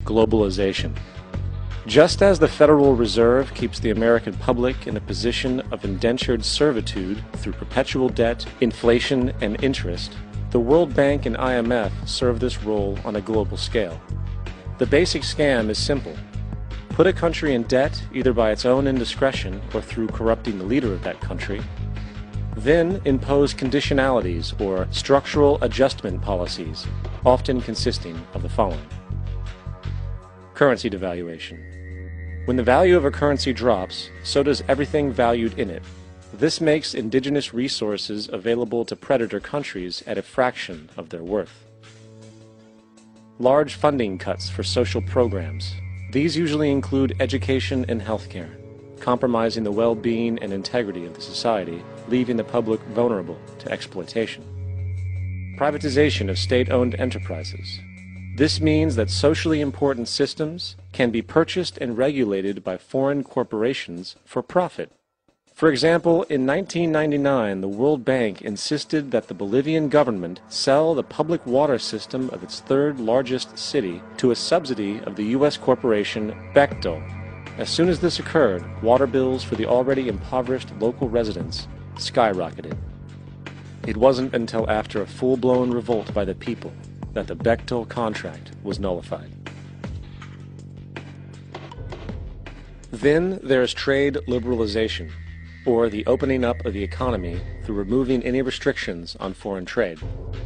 Globalization. Just as the Federal Reserve keeps the American public in a position of indentured servitude through perpetual debt, inflation, and interest, the World Bank and IMF serve this role on a global scale. The basic scam is simple. Put a country in debt either by its own indiscretion or through corrupting the leader of that country. Then impose conditionalities or structural adjustment policies, often consisting of the following. Currency devaluation. When the value of a currency drops, so does everything valued in it. This makes indigenous resources available to predator countries at a fraction of their worth. Large funding cuts for social programs. These usually include education and healthcare, compromising the well-being and integrity of the society, leaving the public vulnerable to exploitation. Privatization of state-owned enterprises. This means that socially important systems can be purchased and regulated by foreign corporations for profit. For example, in 1999, the World Bank insisted that the Bolivian government sell the public water system of its third largest city to a subsidy of the U.S. corporation Bechtel. As soon as this occurred, water bills for the already impoverished local residents skyrocketed. It wasn't until after a full-blown revolt by the people that the Bechtel contract was nullified. Then there is trade liberalization, or the opening up of the economy through removing any restrictions on foreign trade.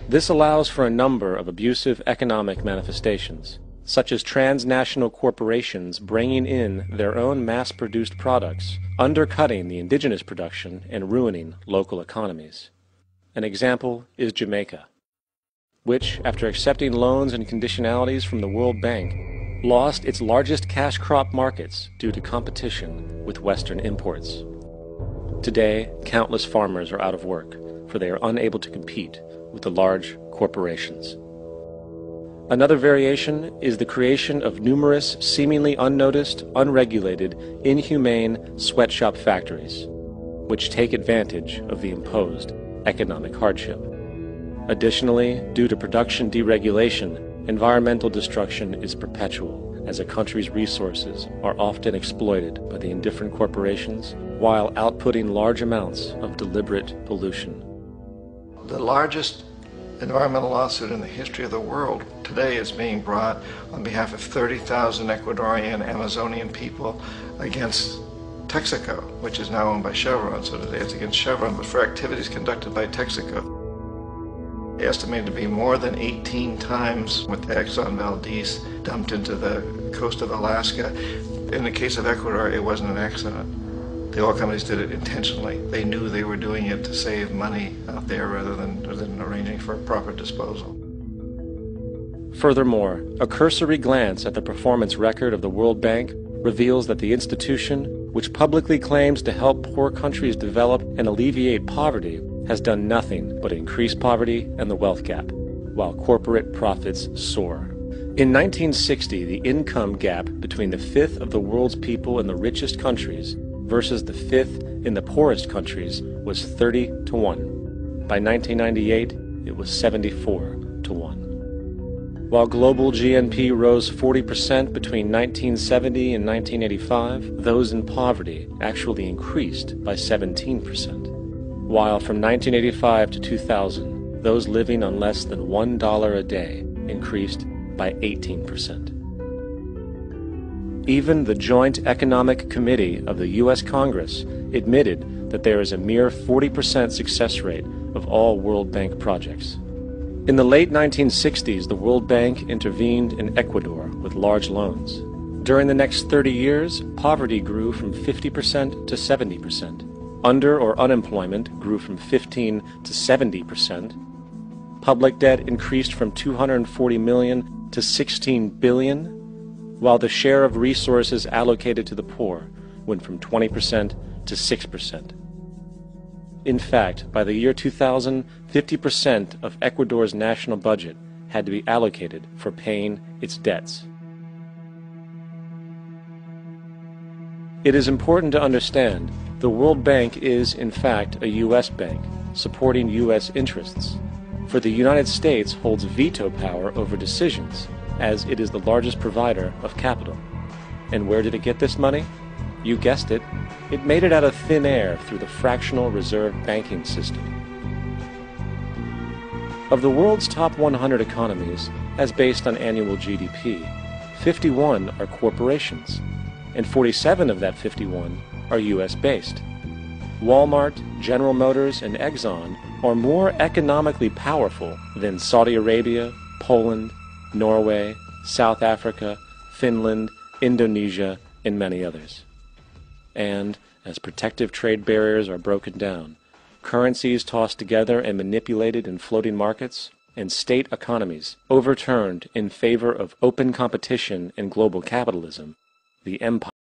This allows for a number of abusive economic manifestations, such as transnational corporations bringing in their own mass-produced products, undercutting the indigenous production and ruining local economies. An example is Jamaica, which, after accepting loans and conditionalities from the World Bank, lost its largest cash crop markets due to competition with Western imports. Today, countless farmers are out of work, for they are unable to compete with the large corporations. Another variation is the creation of numerous, seemingly unnoticed, unregulated, inhumane sweatshop factories, which take advantage of the imposed economic hardship. Additionally, due to production deregulation, environmental destruction is perpetual, as a country's resources are often exploited by the indifferent corporations while outputting large amounts of deliberate pollution. The largest environmental lawsuit in the history of the world today is being brought on behalf of 30,000 Ecuadorian Amazonian people against Texaco, which is now owned by Chevron. So today it's against Chevron, but for activities conducted by Texaco. Estimated to be more than 18 times what the Exxon Valdez dumped into the coast of Alaska. In the case of Ecuador, it wasn't an accident. The oil companies did it intentionally. They knew they were doing it to save money out there rather than arranging for proper disposal. Furthermore, a cursory glance at the performance record of the World Bank reveals that the institution, which publicly claims to help poor countries develop and alleviate poverty, has done nothing but increase poverty and the wealth gap, while corporate profits soar. In 1960, the income gap between the fifth of the world's people in the richest countries versus the fifth in the poorest countries was 30 to 1. By 1998, it was 74 to 1. While global GNP rose 40% between 1970 and 1985, those in poverty actually increased by 17%. While from 1985 to 2000, those living on less than $1 a day increased by 18%. Even the Joint Economic Committee of the U.S. Congress admitted that there is a mere 40% success rate of all World Bank projects. In the late 1960s, the World Bank intervened in Ecuador with large loans. During the next 30 years, poverty grew from 50% to 70%. Under or unemployment grew from 15 to 70%. Public debt increased from 240 million to 16 billion, while the share of resources allocated to the poor went from 20% to 6%. In fact, by the year 2000, 50% of Ecuador's national budget had to be allocated for paying its debts. It is important to understand the World Bank is, in fact, a U.S. bank, supporting U.S. interests, for the United States holds veto power over decisions as it is the largest provider of capital. And where did it get this money? You guessed it. It made it out of thin air through the fractional reserve banking system. Of the world's top 100 economies, as based on annual GDP, 51 are corporations, and 47 of that 51 are US-based. Walmart, General Motors, and Exxon are more economically powerful than Saudi Arabia, Poland, Norway, South Africa, Finland, Indonesia, and many others. And as protective trade barriers are broken down, currencies tossed together and manipulated in floating markets, and state economies overturned in favor of open competition and global capitalism, the empire